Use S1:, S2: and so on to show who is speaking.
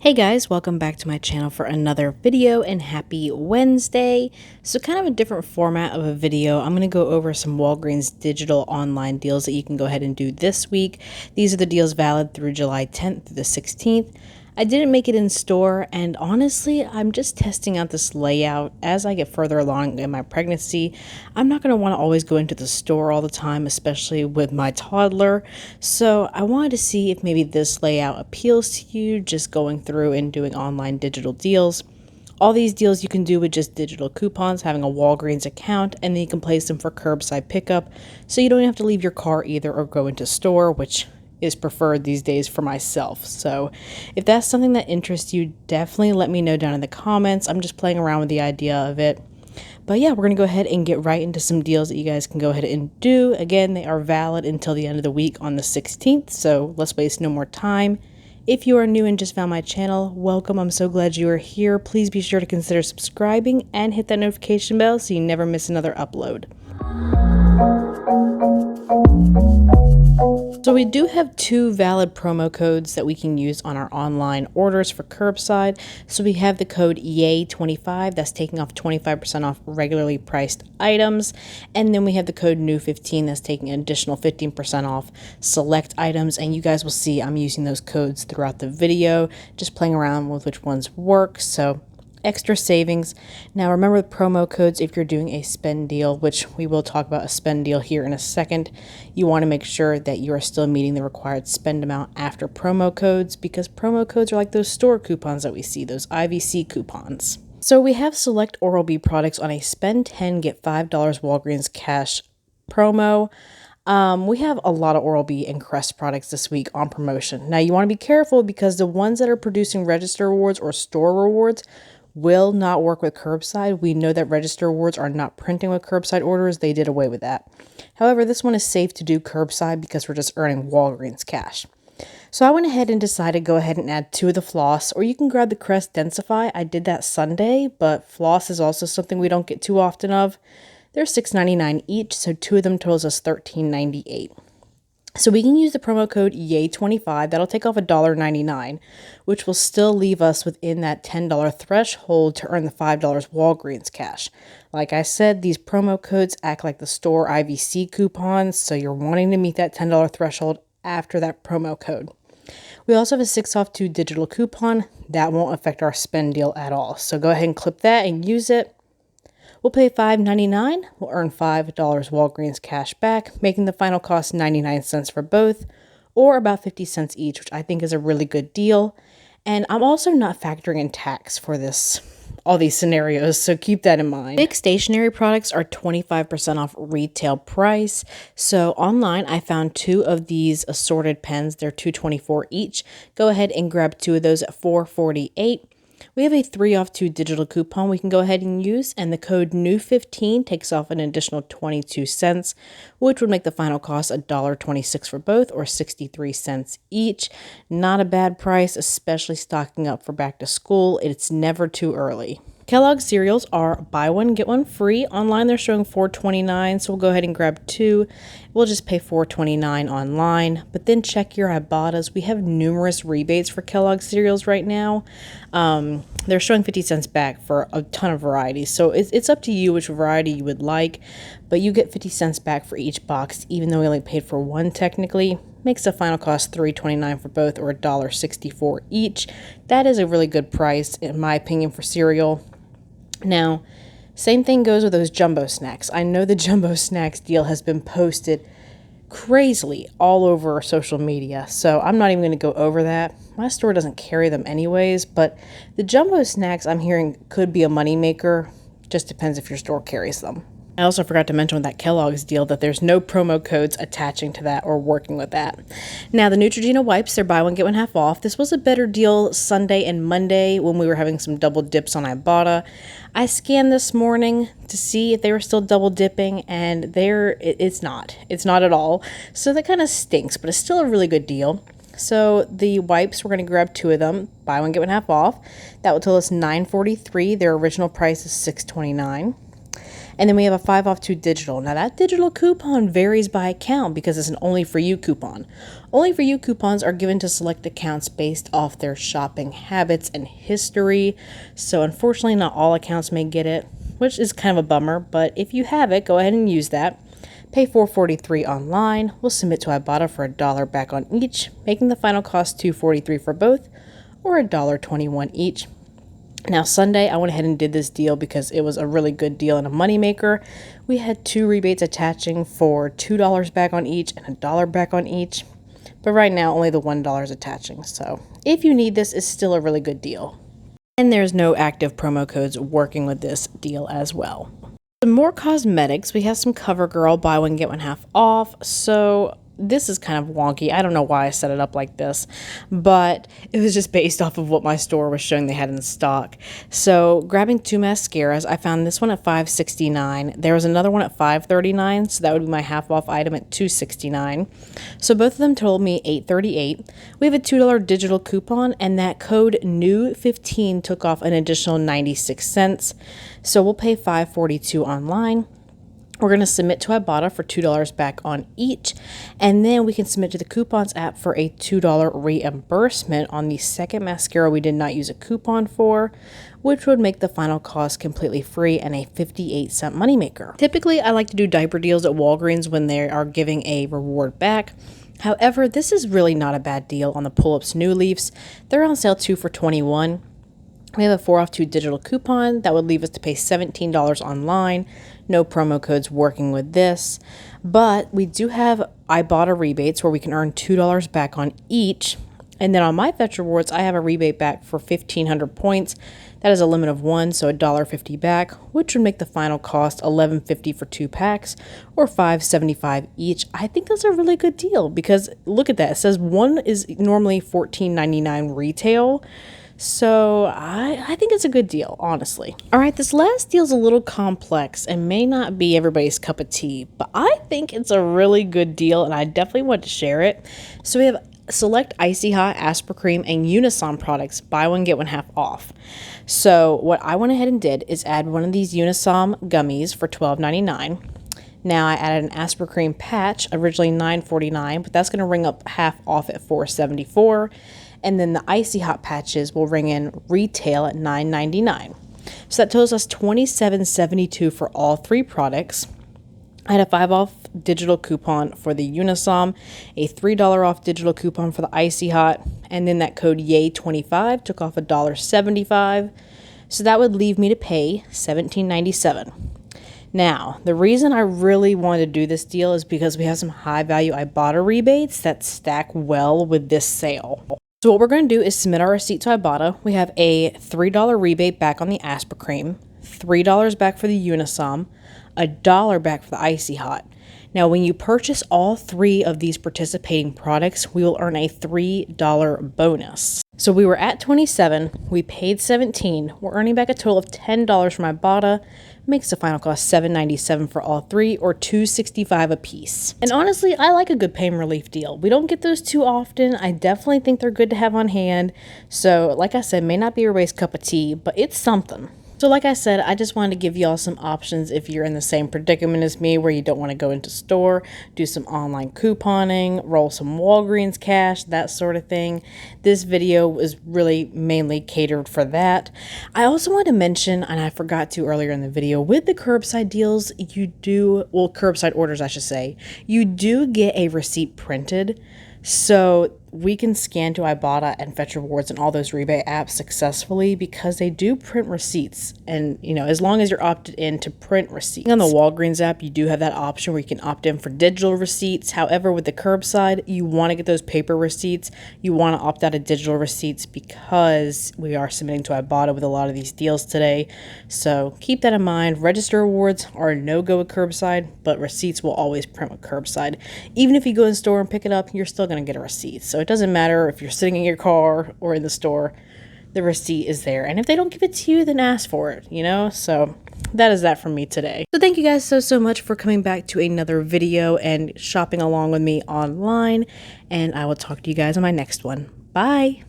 S1: Hey guys, welcome back to my channel for another video and happy Wednesday. So kind of a different format of a video. I'm going to go over some Walgreens digital online deals that you can go ahead and do this week. These are the deals valid through July 10th through the 16th. I didn't make it in store, and honestly, I'm just testing out this layout as I get further along in my pregnancy. I'm not going to want to always go into the store all the time, especially with my toddler. So I wanted to see if maybe this layout appeals to you, just going through and doing online digital deals. All these deals you can do with just digital coupons, having a Walgreens account, and then you can place them for curbside pickup, so you don't have to leave your car either or go into store, which is preferred these days for myself. So if that's something that interests you, definitely let me know down in the comments. I'm just playing around with the idea of it. But yeah, we're going to go ahead and get right into some deals that you guys can go ahead and do. Again, they are valid until the end of the week on the 16th, so let's waste no more time. If you are new and just found my channel, welcome. I'm so glad you are here. Please be sure to consider subscribing and hit that notification bell so you never miss another upload. So we do have two valid promo codes that we can use on our online orders for curbside. So we have the code YAY25, that's taking off 25% off regularly priced items. And then we have the code NEW15, that's taking an additional 15% off select items. And you guys will see I'm using those codes throughout the video, just playing around with which ones work. So extra savings. Now remember the promo codes if you're doing a spend deal, which we will talk about a spend deal here in a second. You want to make sure that you are still meeting the required spend amount after promo codes, because promo codes are like those store coupons that we see, those IVC coupons. So we have select Oral-B products on a spend 10 get $5 Walgreens cash promo. We have a lot of Oral-B and Crest products this week on promotion. Now you want to be careful because the ones that are producing register rewards or store rewards will not work with curbside. We know that register rewards are not printing with curbside orders. They did away with that. However, this one is safe to do curbside because we're just earning Walgreens cash. So I went ahead and decided to go ahead and add two of the floss, or you can grab the Crest Densify. I did that Sunday, but floss is also something we don't get too often of. They're $6.99 each, so two of them totals us $13.98. So we can use the promo code YAY25, that'll take off $1.99, which will still leave us within that $10 threshold to earn the $5 Walgreens cash. Like I said, these promo codes act like the store IVC coupons, so you're wanting to meet that $10 threshold after that promo code. We also have a 6 off 2 digital coupon. That won't affect our spend deal at all. So go ahead and clip that and use it. We'll pay $5.99. We'll earn $5 Walgreens cash back, making the final cost 99 cents for both, or about 50 cents each, which I think is a really good deal. And I'm also not factoring in tax for all these scenarios, so keep that in mind. Big stationery products are 25% off retail price. So online, I found two of these assorted pens. They're $2.24 each. Go ahead and grab two of those at $4.48. We have a 3 off 2 digital coupon we can go ahead and use, and the code NEW15 takes off an additional 22 cents, which would make the final cost $1.26 for both, or 63 cents each. Not a bad price, especially stocking up for back to school. It's never too early. Kellogg's cereals are buy one, get one free. Online, they're showing $4.29, so we'll go ahead and grab two. We'll just pay $4.29 online, but then check your Ibottas. We have numerous rebates for Kellogg's cereals right now. They're showing 50 cents back for a ton of varieties, so it's up to you which variety you would like, but you get 50 cents back for each box, even though we only paid for one technically. Makes the final cost $3.29 for both, or $1.64 each. That is a really good price, in my opinion, for cereal. Now, same thing goes with those jumbo snacks. I know the jumbo snacks deal has been posted crazily all over social media, so I'm not even going to go over that. My store doesn't carry them anyways, but the jumbo snacks I'm hearing could be a moneymaker. Just depends if your store carries them. I also forgot to mention with that Kellogg's deal that there's no promo codes attaching to that or working with that. Now, the Neutrogena wipes, they're buy one, get one half off. This was a better deal Sunday and Monday when we were having some double dips on Ibotta. I scanned this morning to see if they were still double dipping, and it's not. It's not at all. So that kind of stinks, but it's still a really good deal. So the wipes, we're going to grab two of them, buy one, get one half off. That will total us $9.43. Their original price is $6.29. And then we have a 5 off 2 digital. Now that digital coupon varies by account because it's an only for you coupon. Only for you coupons are given to select accounts based off their shopping habits and history. So unfortunately not all accounts may get it, which is kind of a bummer, but if you have it, go ahead and use that. Pay $4.43 online. We'll submit to Ibotta for $1 back on each, making the final cost $2.43 for both, or $1.21 each. Now Sunday, I went ahead and did this deal because it was a really good deal and a moneymaker. We had 2 rebates attaching for $2 back on each and $1 back on each. But right now, only the $1 is attaching. So if you need this, it's still a really good deal. And there's no active promo codes working with this deal as well. Some more cosmetics. We have some CoverGirl buy one get one half off. So this is kind of wonky. I don't know why I set it up like this, but it was just based off of what my store was showing they had in stock. So grabbing 2 mascaras, I found this one at $5.69. There was another one at $5.39, so that would be my half off item at $2.69. So both of them told me $8.38. We have a $2 digital coupon, and that code NEW15 took off an additional 96 cents. So we'll pay $5.42 online. We're going to submit to Ibotta for $2 back on each, and then we can submit to the coupons app for a $2 reimbursement on the second mascara we did not use a coupon for, which would make the final cost completely free and a 58-cent moneymaker. Typically, I like to do diaper deals at Walgreens when they are giving a reward back. However, this is really not a bad deal on the Pull-Ups New Leafs. They're on sale 2 for $21. We have a 4 off 2 digital coupon that would leave us to pay $17 online. No promo codes working with this, but we do have Ibotta rebates where we can earn $2 back on each. And then on my Fetch Rewards, I have a rebate back for 1,500 points. That is a limit of 1, so $1.50 back, which would make the final cost $11.50 for 2 packs or $5.75 each. I think that's a really good deal because look at that. It says one is normally $14.99 retail. So I think it's a good deal, honestly. All right, this last deal is a little complex and may not be everybody's cup of tea, but I think it's a really good deal and I definitely want to share it. So we have select Icy Hot, Aspercream, and Unisom products, buy one, get one half off. So what I went ahead and did is add one of these Unisom gummies for $12.99. Now I added an Aspercream patch, originally $9.49, but that's going to ring up half off at $4.74. And then the Icy Hot patches will ring in retail at $9.99. So that totals us $27.72 for all 3 products. I had a 5 off digital coupon for the Unisom, a $3 off digital coupon for the Icy Hot, and then that code YAY25 took off $1.75. So that would leave me to pay $17.97. Now, the reason I really wanted to do this deal is because we have some high value Ibotta rebates that stack well with this sale. So what we're going to do is submit our receipt to Ibotta. We have a $3 rebate back on the Aspercream, $3 back for the Unisom, $1 back for the Icy Hot. Now, when you purchase all 3 of these participating products, we will earn a $3 bonus. So we were at $27, we paid $17, we're earning back a total of $10 from Ibotta, makes the final cost $7.97 for all 3 or $2.65 a piece. And honestly, I like a good pain relief deal. We don't get those too often. I definitely think they're good to have on hand. So like I said, may not be everybody's cup of tea, but it's something. So like I said, I just wanted to give y'all some options if you're in the same predicament as me where you don't want to go into store, do some online couponing, roll some Walgreens cash, that sort of thing. This video was really mainly catered for that. I also want to mention, and I forgot to earlier in the video, with the curbside deals, curbside orders I should say, you do get a receipt printed. So we can scan to Ibotta and Fetch Rewards and all those rebate apps successfully because they do print receipts. And, as long as you're opted in to print receipts. On the Walgreens app, you do have that option where you can opt in for digital receipts. However, with the curbside, you want to get those paper receipts. You want to opt out of digital receipts because we are submitting to Ibotta with a lot of these deals today. So keep that in mind. Register rewards are a no-go with curbside, but receipts will always print with curbside. Even if you go in store and pick it up, you're still going to get a receipt. So it doesn't matter if you're sitting in your car or in the store, the receipt is there. And if they don't give it to you, then ask for it, So that is that from me today. So thank you guys so much for coming back to another video and shopping along with me online. And I will talk to you guys on my next one. Bye.